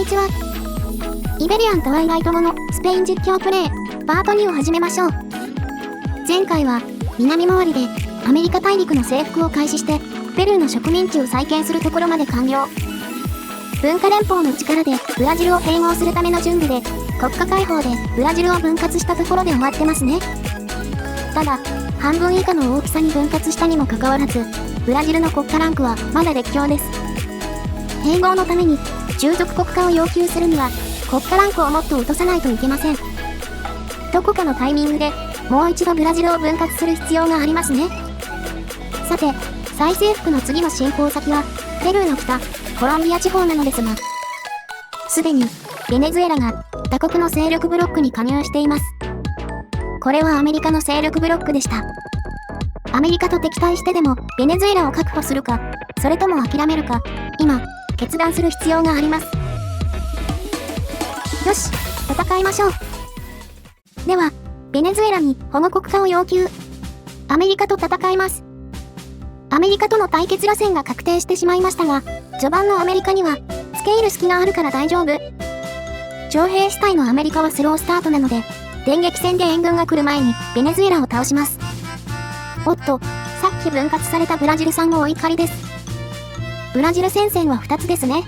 にちは。イベリアン・トワイライト後のスペイン実況プレイ、パート2を始めましょう。前回は、南回りでアメリカ大陸の征服を開始して、ペルーの植民地を再建するところまで完了。文化連邦の力でブラジルを併合するための準備で、国家解放でブラジルを分割したところで終わってますね。ただ、半分以下の大きさに分割したにもかかわらず、ブラジルの国家ランクはまだ列強です。併合のために、従属国家を要求するには、国家ランクをもっと落とさないといけません。どこかのタイミングで、もう一度ブラジルを分割する必要がありますね。さて、再征服の次の進行先は、ペルーの北、コロンビア地方なのですが、すでに、ベネズエラが他国の勢力ブロックに加入しています。これはアメリカの勢力ブロックでした。アメリカと敵対してでもベネズエラを確保するか、それとも諦めるか、今、決断する必要があります。よし、戦いましょう。では、ベネズエラに保護国化を要求。アメリカと戦います。アメリカとの対決路線が確定してしまいましたが、序盤のアメリカには、付け入る隙があるから大丈夫。徴兵主体のアメリカはスロースタートなので、電撃戦で援軍が来る前にベネズエラを倒します。おっと、さっき分割されたブラジル産もお怒りです。ブラジル戦線は2つですね。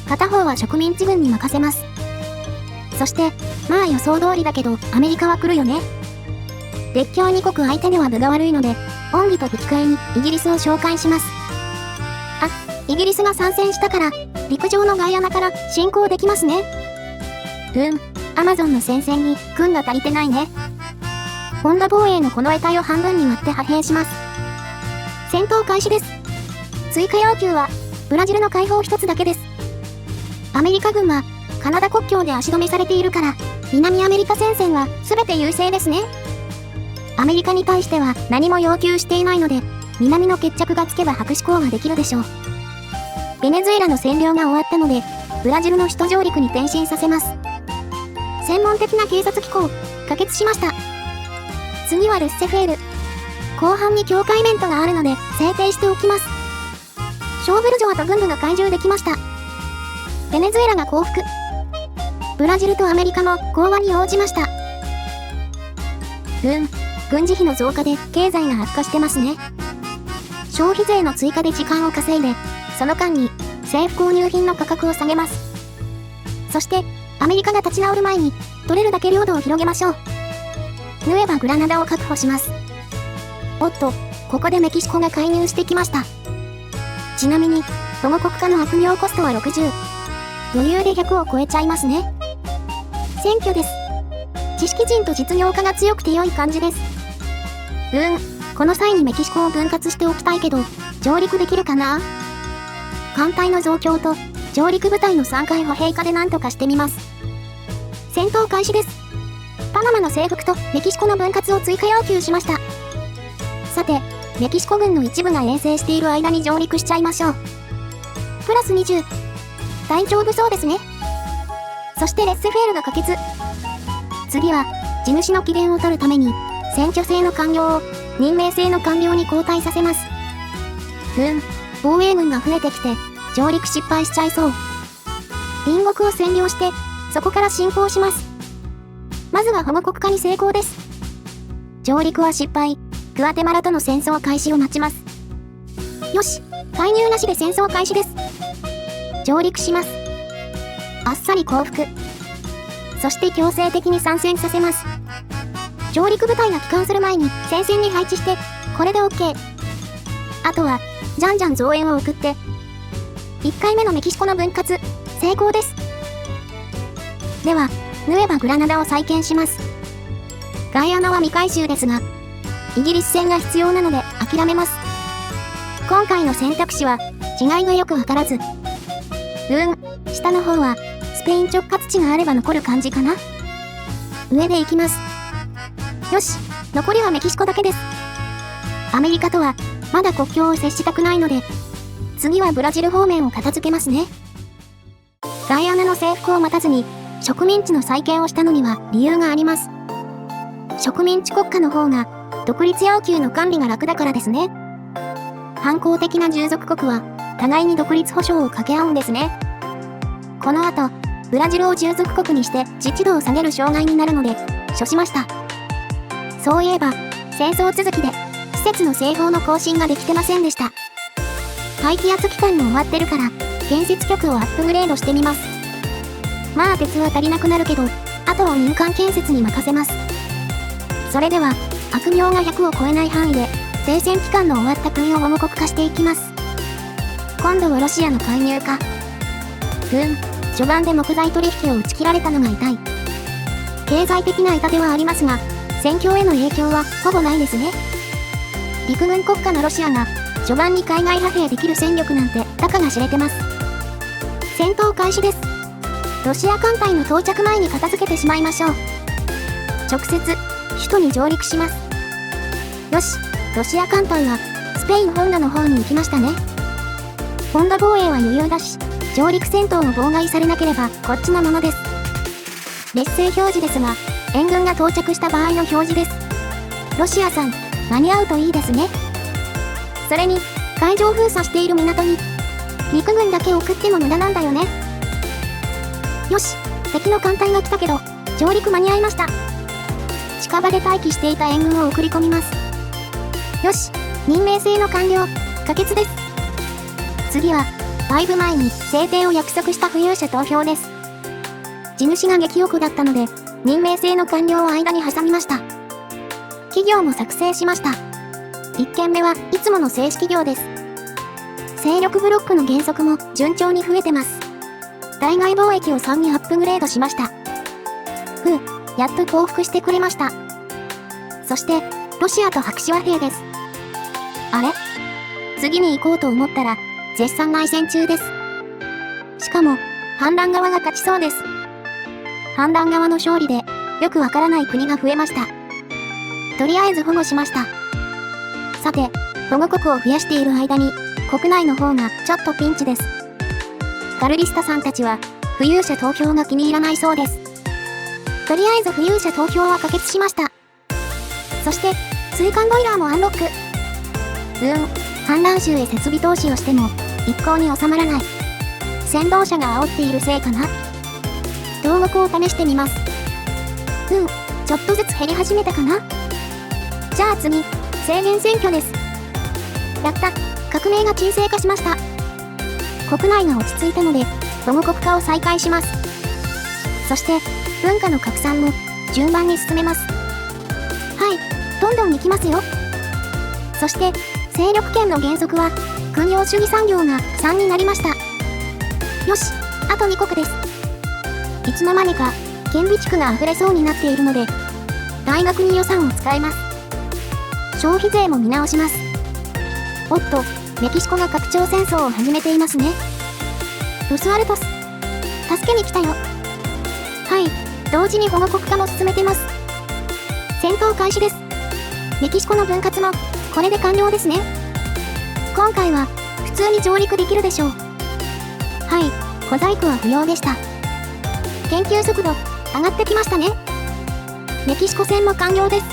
片方は植民地軍に任せます。そして、まあ予想通りだけど、アメリカは来るよね。列強2国相手では分が悪いので、恩義と引き換えにイギリスを紹介します。あ、イギリスが参戦したから、陸上のガイアナから進行できますね。アマゾンの戦線に軍が足りてないね。本田防衛のこの得体を半分に割って派兵します。戦闘開始です。追加要求は、ブラジルの解放一つだけです。アメリカ軍は、カナダ国境で足止めされているから、南アメリカ戦線は全て優勢ですね。アメリカに対しては何も要求していないので、南の決着がつけば白紙港ができるでしょう。ベネズエラの占領が終わったので、ブラジルの首都上陸に転身させます。専門的な警察機構、可決しました。次はルッセフェール。後半に境界メントがあるので、制定しておきます。ショーブルジョアと軍部が懐柔できました。ベネズエラが降伏。ブラジルとアメリカも講和に応じました。軍事費の増加で経済が悪化してますね。消費税の追加で時間を稼いで、その間に政府購入品の価格を下げます。そして、アメリカが立ち直る前に、取れるだけ領土を広げましょう。ヌエバ・グラナダを確保します。おっと、ここでメキシコが介入してきました。ちなみに、保護国家の悪行コストは60。余裕で100を超えちゃいますね。選挙です。知識人と実業家が強くて良い感じです。この際にメキシコを分割しておきたいけど、上陸できるかな？艦隊の増強と上陸部隊の3回歩兵化で何とかしてみます。戦闘開始です。パナマの征服とメキシコの分割を追加要求しました。さて、メキシコ軍の一部が遠征している間に上陸しちゃいましょう。プラス20。大丈夫そうですね。そしてレッセフェールが可決。次は、地主の機嫌を取るために、選挙制の官僚を任命制の官僚に交代させます。防衛軍が増えてきて、上陸失敗しちゃいそう。隣国を占領して、そこから侵攻します。まずは保護国化に成功です。上陸は失敗。グアテマラとの戦争開始を待ちます。よし、介入なしで戦争開始です。上陸します。あっさり降伏。そして強制的に参戦させます。上陸部隊が帰還する前に戦線に配置して、これで OK。あとは、じゃんじゃん増援を送って。1回目のメキシコの分割、成功です。では、ヌエバ・グラナダを再建します。ガイアナは未回収ですが、イギリス戦が必要なので諦めます。今回の選択肢は、違いがよくわからず。下の方は、スペイン直轄地があれば残る感じかな。上で行きます。よし、残りはメキシコだけです。アメリカとは、まだ国境を接したくないので、次はブラジル方面を片付けますね。ガイアナの征服を待たずに、植民地の再建をしたのには理由があります。植民地国家の方が、独立要求の管理が楽だからですね。反抗的な従属国は、互いに独立保障を掛け合うんですね。この後、ブラジルを従属国にして自治度を下げる障害になるので、処しました。そういえば、戦争続きで、施設の製法の更新ができてませんでした。排気圧期間も終わってるから、建設局をアップグレードしてみます。まあ鉄は足りなくなるけど、あとは民間建設に任せます。それでは、悪名が100を超えない範囲で、停戦期間の終わった国を保護国化していきます。今度はロシアの介入か。序盤で木材取引を打ち切られたのが痛い。経済的な痛手はありますが、戦況への影響はほぼないですね。陸軍国家のロシアが、序盤に海外派兵できる戦力なんてたかが知れてます。戦闘開始です。ロシア艦隊の到着前に片付けてしまいましょう。直接、首都に上陸します。よし、ロシア艦隊は、スペイン本土の方に行きましたね。本土防衛は余裕だし、上陸戦闘を妨害されなければこっちのものです。劣勢表示ですが、援軍が到着した場合の表示です。ロシアさん、間に合うといいですね。それに、海上封鎖している港に、陸軍だけ送っても無駄なんだよね。よし、敵の艦隊が来たけど、上陸間に合いました。近場で待機していた援軍を送り込みます。よし、任命制の完了、可決です。次は、だいぶ前に制定を約束した浮遊者投票です。地主が激欲だったので、任命制の完了を間に挟みました。企業も作成しました。1件目はいつもの正式業です。勢力ブロックの原則も順調に増えてます。対外貿易を3にアップグレードしました。やっと降伏してくれました。そして、ロシアと白紙和平です。あれ？次に行こうと思ったら、絶賛内戦中です。しかも、反乱側が勝ちそうです。反乱側の勝利で、よくわからない国が増えました。とりあえず保護しました。さて、保護国を増やしている間に、国内の方がちょっとピンチです。カルリスタさんたちは、浮遊者投票が気に入らないそうです。とりあえず浮遊者投票は可決しました。そして、追加ボイラーもアンロック。反乱州へ設備投資をしても、一向に収まらない。先導者が煽っているせいかな。投獄を試してみます。ちょっとずつ減り始めたかな。じゃあ次、制限選挙です。やった、革命が沈静化しました。国内が落ち着いたので、保護国化を再開します。そして、文化の拡散も、順番に進めます。はい、どんどん行きますよ。そして、勢力圏の原則は、軍用主義産業が3になりました。よし、あと2国です。いつの間にか、県備地区が溢れそうになっているので、大学に予算を使います。消費税も見直します。おっと、メキシコが拡張戦争を始めていますね。ロスアルトス、助けに来たよ。はい、同時に保護国化も進めてます。戦闘開始です。メキシコの分割も、これで完了ですね。今回は、普通に上陸できるでしょう。はい、小細工は不要でした。研究速度、上がってきましたね。メキシコ戦も完了です。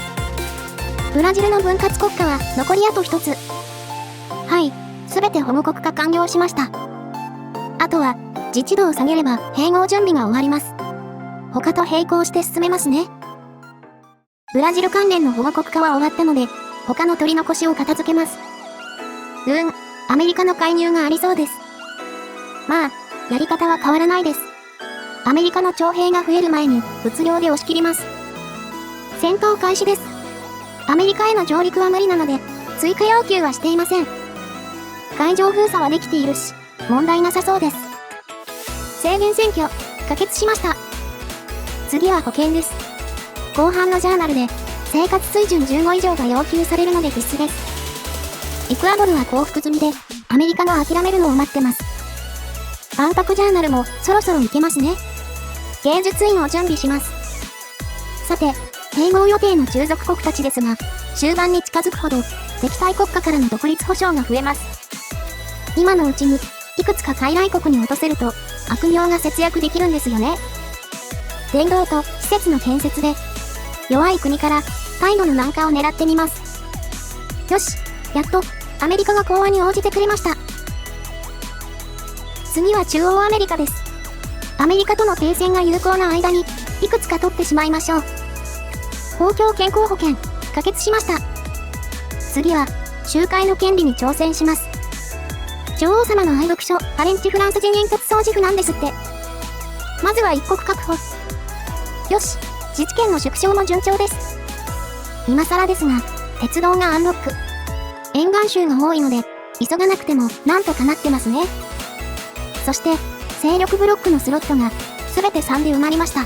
ブラジルの分割国家は残りあと1つ。はい、すべて保護国化完了しました。あとは、自治度を下げれば併合準備が終わります。他と並行して進めますね。ブラジル関連の保護国化は終わったので、他の取り残しを片付けます。アメリカの介入がありそうです。まあ、やり方は変わらないです。アメリカの徴兵が増える前に物量で押し切ります。戦闘開始です。アメリカへの上陸は無理なので、追加要求はしていません。海上封鎖はできているし、問題なさそうです。制限選挙、可決しました。次は保険です。後半のジャーナルで、生活水準15以上が要求されるので必須です。エクアドルは降伏済みで、アメリカが諦めるのを待ってます。万博ジャーナルもそろそろ行けますね。芸術院を準備します。さて、併合予定の中属国たちですが、終盤に近づくほど、敵対国家からの独立保障が増えます。今のうちに、いくつか傀儡国に落とせると、悪名が節約できるんですよね。伝道と施設の建設で、弱い国から態度の軟化を狙ってみます。よし、やっとアメリカが講和に応じてくれました。次は中央アメリカです。アメリカとの停戦が有効な間に、いくつか取ってしまいましょう。公共健康保険、可決しました。次は、集会の権利に挑戦します。女王様の愛読書、パレンチフランス人煙突掃除婦なんですって。まずは一国確保。よし、自治権の縮小も順調です。今更ですが、鉄道がアンロック。沿岸州が多いので、急がなくてもなんとかなってますね。そして、勢力ブロックのスロットが、すべて3で埋まりました。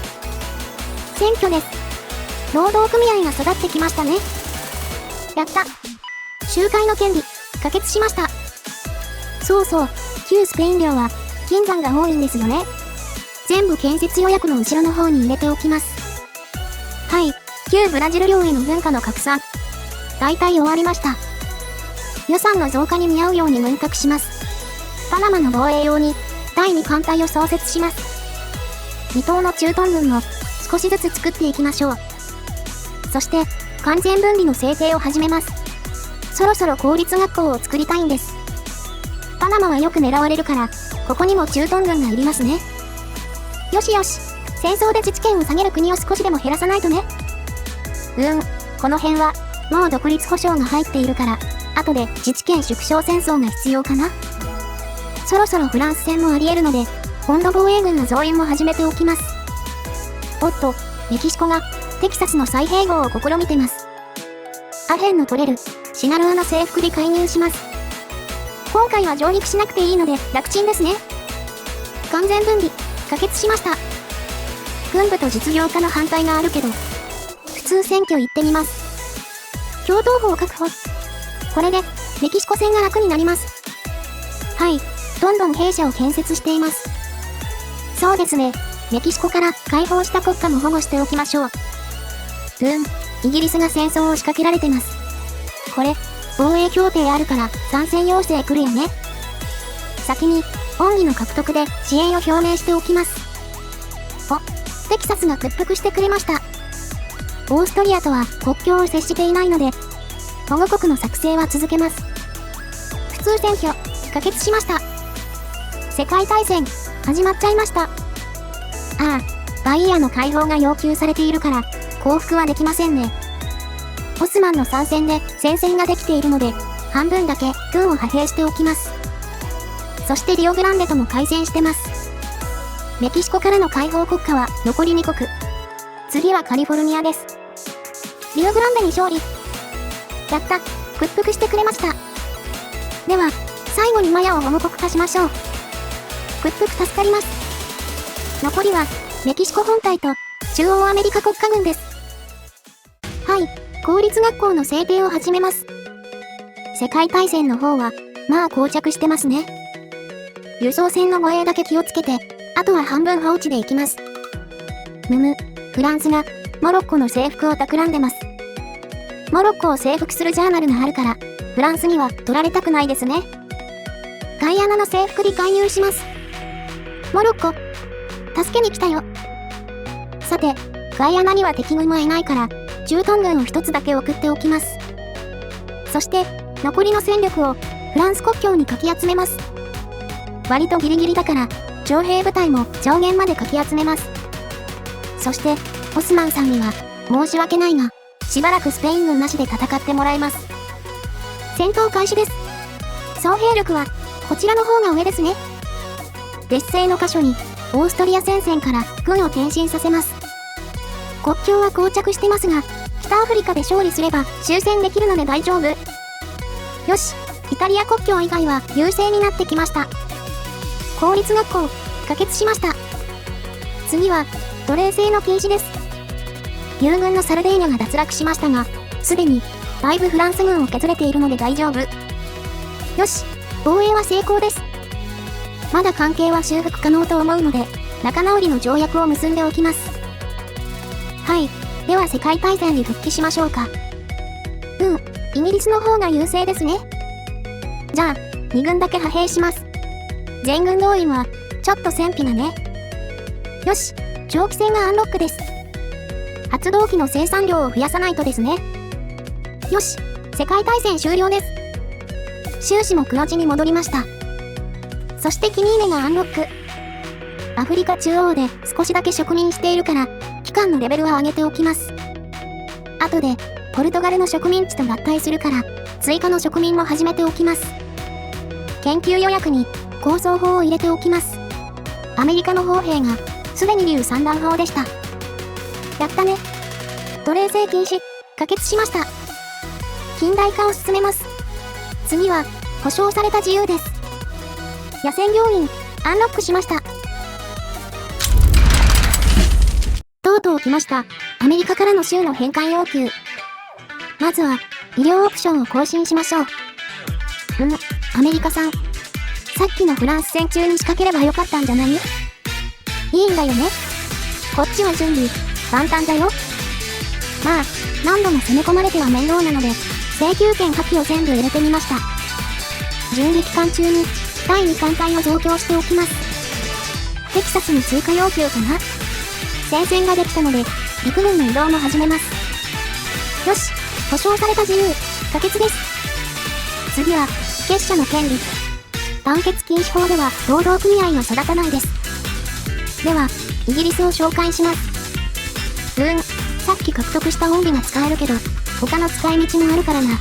選挙です。労働組合が育ってきましたね。やった。集会の権利、可決しました。そうそう、旧スペイン領は、金山が多いんですよね。全部建設予約の後ろの方に入れておきます。はい、旧ブラジル領への文化の拡散。大体終わりました。予算の増加に見合うように分割します。パナマの防衛用に、第2艦隊を創設します。離島の駐屯軍を、少しずつ作っていきましょう。そして、完全分離の制定を始めます。そろそろ公立学校を作りたいんです。パナマはよく狙われるから、ここにも駐屯軍がいりますね。よしよし、戦争で自治権を下げる国を少しでも減らさないとね。この辺は、もう独立保障が入っているから、後で自治権縮小戦争が必要かな。そろそろフランス戦もあり得るので、本土防衛軍の増員も始めておきます。おっと、メキシコが、テキサスの再併合を試みてます。アヘンの取れる、シナロアの制服で介入します。今回は上陸しなくていいので楽ちんですね。完全分離、可決しました。軍部と実業家の反対があるけど、普通選挙行ってみます。共闘法確保。これで、メキシコ戦が楽になります。はい、どんどん兵舎を建設しています。そうですね、メキシコから解放した国家も保護しておきましょう。イギリスが戦争を仕掛けられてます。これ、防衛協定あるから参戦要請来るよね。先に、恩義の獲得で支援を表明しておきます。テキサスが屈服してくれました。オーストリアとは国境を接していないので、保護国の作成は続けます。普通選挙、可決しました。世界大戦、始まっちゃいました。バイエアの解放が要求されているから、降伏はできませんね。オスマンの参戦で戦線ができているので、半分だけ軍を派兵しておきます。そしてリオグランデとも開戦してます。メキシコからの解放国家は残り2国。次はカリフォルニアです。リオグランデに勝利。やった、屈服してくれました。では、最後にマヤを保護国化しましょう。屈服助かります。残りは、メキシコ本体と中央アメリカ国家軍です。はい、公立学校の制定を始めます。世界大戦の方は、まあ膠着してますね。輸送船の護衛だけ気をつけて、あとは半分放置でいきます。フランスがモロッコの征服を企んでます。モロッコを征服するジャーナルがあるから、フランスには取られたくないですね。ガイアナの征服に介入します。モロッコ、助けに来たよ。さて、ガイアナには敵軍はいないから、駐屯軍を一つだけ送っておきます。そして、残りの戦力をフランス国境にかき集めます。割とギリギリだから、徴兵部隊も上限までかき集めます。そして、オスマンさんには、申し訳ないが、しばらくスペイン軍なしで戦ってもらいます。戦闘開始です。総兵力は、こちらの方が上ですね。劣勢の箇所に、オーストリア戦線から軍を転進させます。国境は膠着してますが、北アフリカで勝利すれば終戦できるので大丈夫。よし、イタリア国境以外は優勢になってきました。公立学校、可決しました。次は、奴隷制の禁止です。友軍のサルデーニャが脱落しましたが、すでに、だいぶフランス軍を削れているので大丈夫。よし、防衛は成功です。まだ関係は修復可能と思うので、仲直りの条約を結んでおきます。はい、では世界大戦に復帰しましょうか。イギリスの方が優勢ですね。じゃあ、2軍だけ派兵します。全軍動員は、ちょっと戦費がね。よし、長期戦がアンロックです。発動機の生産量を増やさないとですね。よし、世界大戦終了です。収支も黒字に戻りました。そしてキニーネがアンロック。アフリカ中央で少しだけ植民しているから、機関のレベルは上げておきます。後で、ポルトガルの植民地と合体するから、追加の植民も始めておきます。研究予約に、構想法を入れておきます。アメリカの砲兵が、すでに竜3弾砲でした。やったね。奴隷制禁止、可決しました。近代化を進めます。次は、保障された自由です。野戦病院、アンロックしました。とうとう来ました。アメリカからの州の返還要求。まずは、医療オプションを更新しましょう。アメリカさん。さっきのフランス戦中に仕掛ければよかったんじゃない？いいんだよね。こっちは準備、万端だよ。まあ、何度も攻め込まれては面倒なので、請求権破棄を全部入れてみました。準備期間中に、第2艦隊を増強しておきます。テキサスに追加要求かな？戦線ができたので、陸軍の移動も始めます。よし、保障された自由、可決です。次は、結社の権利。団結禁止法では労働組合が育たないです。では、イギリスを紹介します。さっき獲得した恩義が使えるけど、他の使い道もあるからな。よ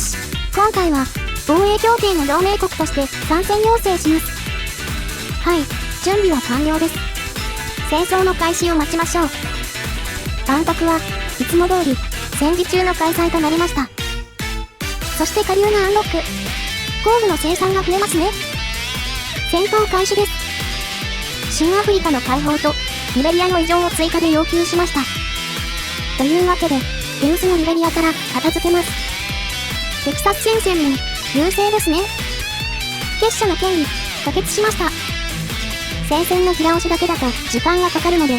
し、今回は、防衛協定の同盟国として参戦要請します。はい、準備は完了です。戦争の開始を待ちましょう。万博はいつも通り、戦時中の開催となりました。そして下流がアンロック。工具の生産が増えますね。戦闘開始です。新アフリカの解放とリベリアの移譲を追加で要求しました。というわけで、手薄のリベリアから片付けます。テキサス戦線も優勢ですね。結社の権利、可決しました。戦線の平押しだけだと時間がかかるので、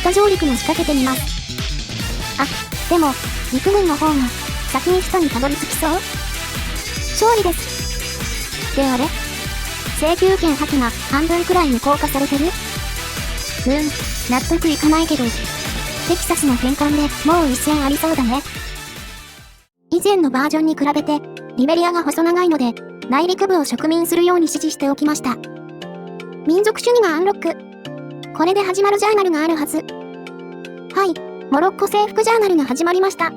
北上陸も仕掛けてみます。あ、でも、陸軍の方が先に首都にたどり着きそう？勝利です。であれ？請求権破棄が半分くらい無効化されてる？納得いかないけど、テキサスの返還でもう一戦ありそうだね。以前のバージョンに比べて、リベリアが細長いので、内陸部を植民するように指示しておきました。民族主義がアンロック。これで始まるジャーナルがあるはず。はい、モロッコ征服ジャーナルが始まりました。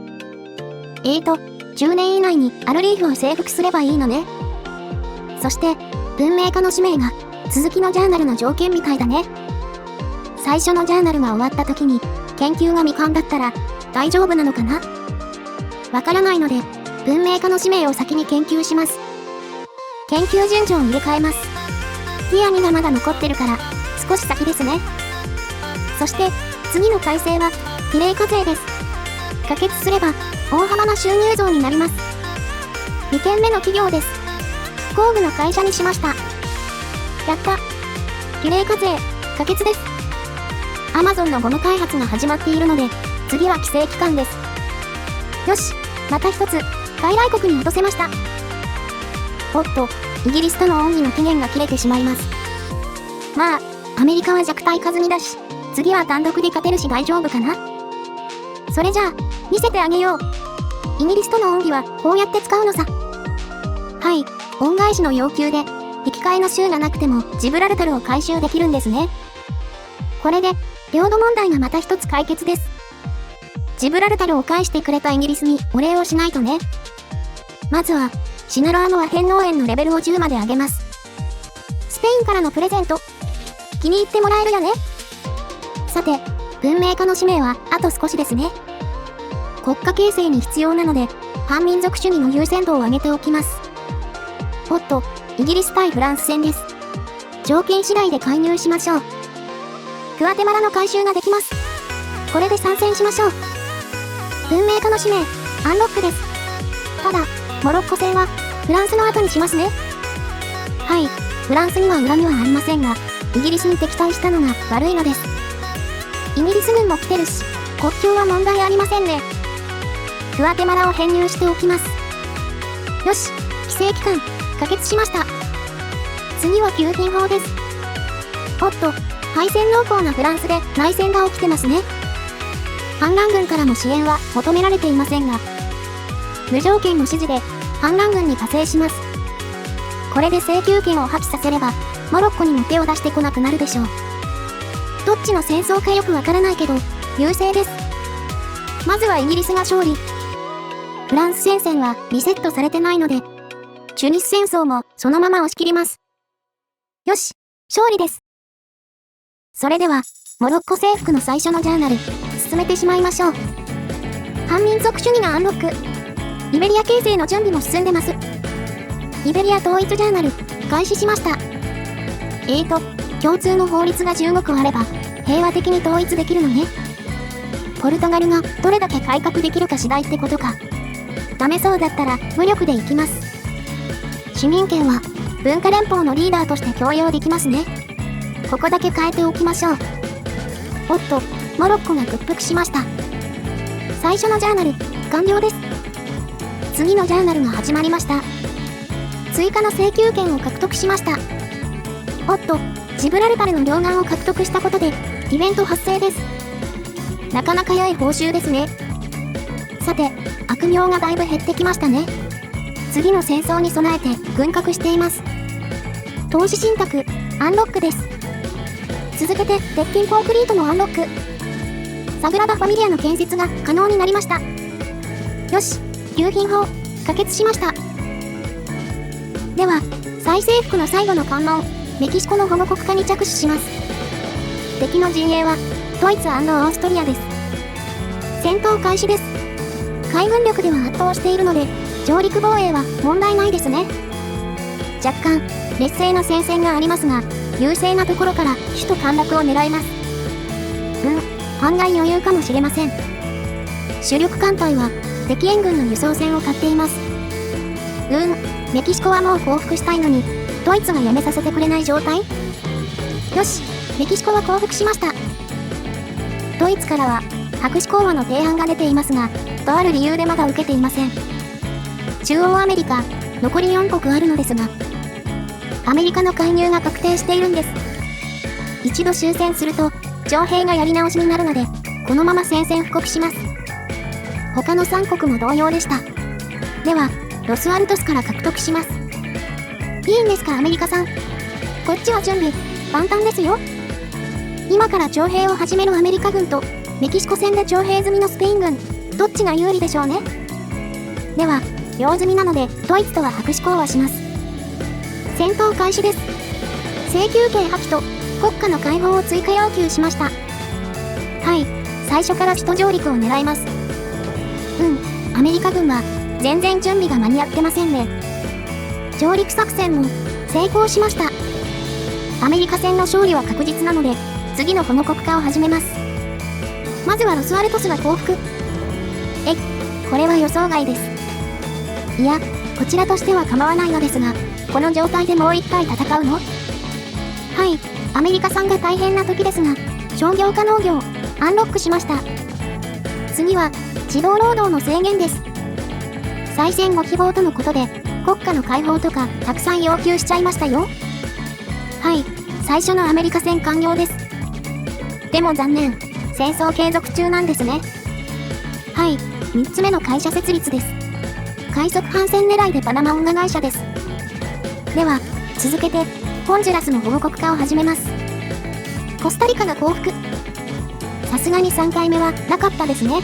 10年以内にアルリーフを征服すればいいのね。そして、文明化の使命が、続きのジャーナルの条件みたいだね。最初のジャーナルが終わった時に、研究が未完だったら、大丈夫なのかな？わからないので、文明化の使命を先に研究します。研究順序を入れ替えます。ティア2がまだ残ってるから、少し先ですね。そして、次の改正は、比例課税です。可決すれば、大幅な収入増になります。2件目の企業です。工具の会社にしました。やった。比例課税、可決です。アマゾンのゴム開発が始まっているので、次は規制期間です。よし、また一つ、外来国に落とせました。おっと、イギリスとの恩義の期限が切れてしまいます。まあ、アメリカは弱体化済みだし、次は単独で勝てるし大丈夫かな？それじゃあ、見せてあげよう。イギリスとの恩義はこうやって使うのさ。はい、恩返しの要求で、引き換えの州がなくてもジブラルタルを回収できるんですね。これで、領土問題がまた一つ解決です。ジブラルタルを返してくれたイギリスにお礼をしないとね。まずは、シナロアのアヘン農園のレベルを10まで上げます。スペインからのプレゼント。気に入ってもらえるよね。さて、文明化の使命はあと少しですね。国家形成に必要なので、反民族主義の優先度を上げておきます。おっと、イギリス対フランス戦です。条件次第で介入しましょう。グアテマラの回収ができます。これで参戦しましょう。文明化の使命、アンロックです。ただ、モロッコ戦は、フランスの後にしますね。はい、フランスには恨みはありませんが、イギリスに敵対したのが悪いのです。イギリス軍も来てるし、国境は問題ありませんね。グアテマラを編入しておきます。よし、規制期間、可決しました。次は給品法です。おっと、敗戦濃厚なフランスで内戦が起きてますね。反乱軍からの支援は求められていませんが、無条件の指示で反乱軍に加勢します。これで請求権を破棄させれば、モロッコにも手を出してこなくなるでしょう。どっちの戦争かよくわからないけど、優勢です。まずはイギリスが勝利。フランス戦線はリセットされてないので、チュニス戦争もそのまま押し切ります。よし、勝利です。それでは、モロッコ征服の最初のジャーナル、進めてしまいましょう。反民族主義がアンロック。イベリア形成の準備も進んでます。イベリア統一ジャーナル、開始しました。共通の法律が15個あれば、平和的に統一できるのね。ポルトガルがどれだけ改革できるか次第ってことか。ダメそうだったら武力で行きます。市民権は文化連邦のリーダーとして強要できますね。ここだけ変えておきましょう。おっと、モロッコが屈服しました。最初のジャーナル、完了です。次のジャーナルが始まりました。追加の請求権を獲得しました。おっと、ジブラルタルの両岸を獲得したことで、イベント発生です。なかなか良い報酬ですね。さて、悪名がだいぶ減ってきましたね。次の戦争に備えて軍拡しています。投資信託、アンロックです。続けて、鉄筋コンクリートのアンロック。サグラダ・ファミリアの建設が可能になりました。よし、給品法、可決しました。では、再征服の最後の関門、メキシコの保護国化に着手します。敵の陣営は、ドイツ&オーストリアです。戦闘開始です。海軍力では圧倒しているので、上陸防衛は問題ないですね。若干、劣勢な戦線がありますが、優勢なところから首都陥落を狙います。案外余裕かもしれません。主力艦隊は、敵援軍の輸送船を買っています。メキシコはもう降伏したいのに、ドイツがやめさせてくれない状態？よし、メキシコは降伏しました。ドイツからは、白紙講和の提案が出ていますが、とある理由でまだ受けていません。中央アメリカ、残り4国あるのですが、アメリカの介入が確定しているんです。一度終戦すると、徴兵がやり直しになるので、このまま宣戦布告します。他の3国も同様でした。では、ロスアルトスから獲得します。いいんですか、アメリカさん。こっちは準備、万端ですよ。今から徴兵を始めるアメリカ軍と、メキシコ戦で徴兵済みのスペイン軍、どっちが有利でしょうね。では、用済みなので、ドイツとは白紙講和します。戦闘開始です。請求権破棄と、国家の解放を追加要求しました。はい、最初から首都上陸を狙います。アメリカ軍は、全然準備が間に合ってませんね。上陸作戦も、成功しました。アメリカ戦の勝利は確実なので、次の保護国化を始めます。まずはロスアルトスが降伏。これは予想外です。いや、こちらとしては構わないのですが、この状態でもう一回戦うの？はい、アメリカさんが大変な時ですが、商業化農業、アンロックしました。次は、児童労働の制限です。再選ご希望とのことで、国家の解放とかたくさん要求しちゃいましたよ。はい、最初のアメリカ戦完了です。でも残念、戦争継続中なんですね。はい、3つ目の会社設立です。快速帆船狙いでパナマ運河会社です。では、続けて、ホンジュラスの保護国化を始めます。コスタリカが降伏。さすがに3回目はなかったですね。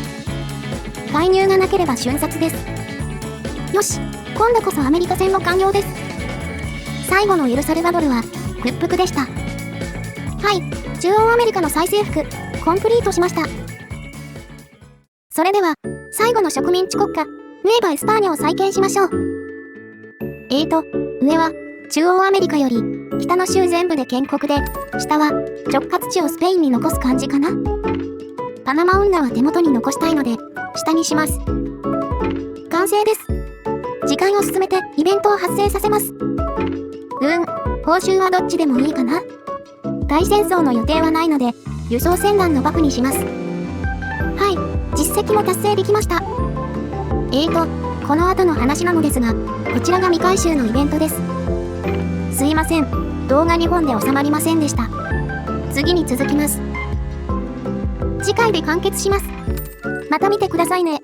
介入がなければ瞬殺です。よし、今度こそアメリカ戦も完了です。最後のエルサルバドルは、屈服でした。はい、中央アメリカの再征服、コンプリートしました。それでは、最後の植民地国家、ヌエバ・エスパーニャを再建しましょう。上は、中央アメリカより、北の州全部で建国で、下は、直轄地をスペインに残す感じかな。パナマ運河は手元に残したいので、下にします。完成です。時間を進めてイベントを発生させます。報酬はどっちでもいいかな。大戦争の予定はないので、輸送船団のバフにします。はい、実績も達成できました。この後の話なのですが、こちらが未回収のイベントです。すいません、動画2本で収まりませんでした。次に続きます。次回で完結します。また見てくださいね。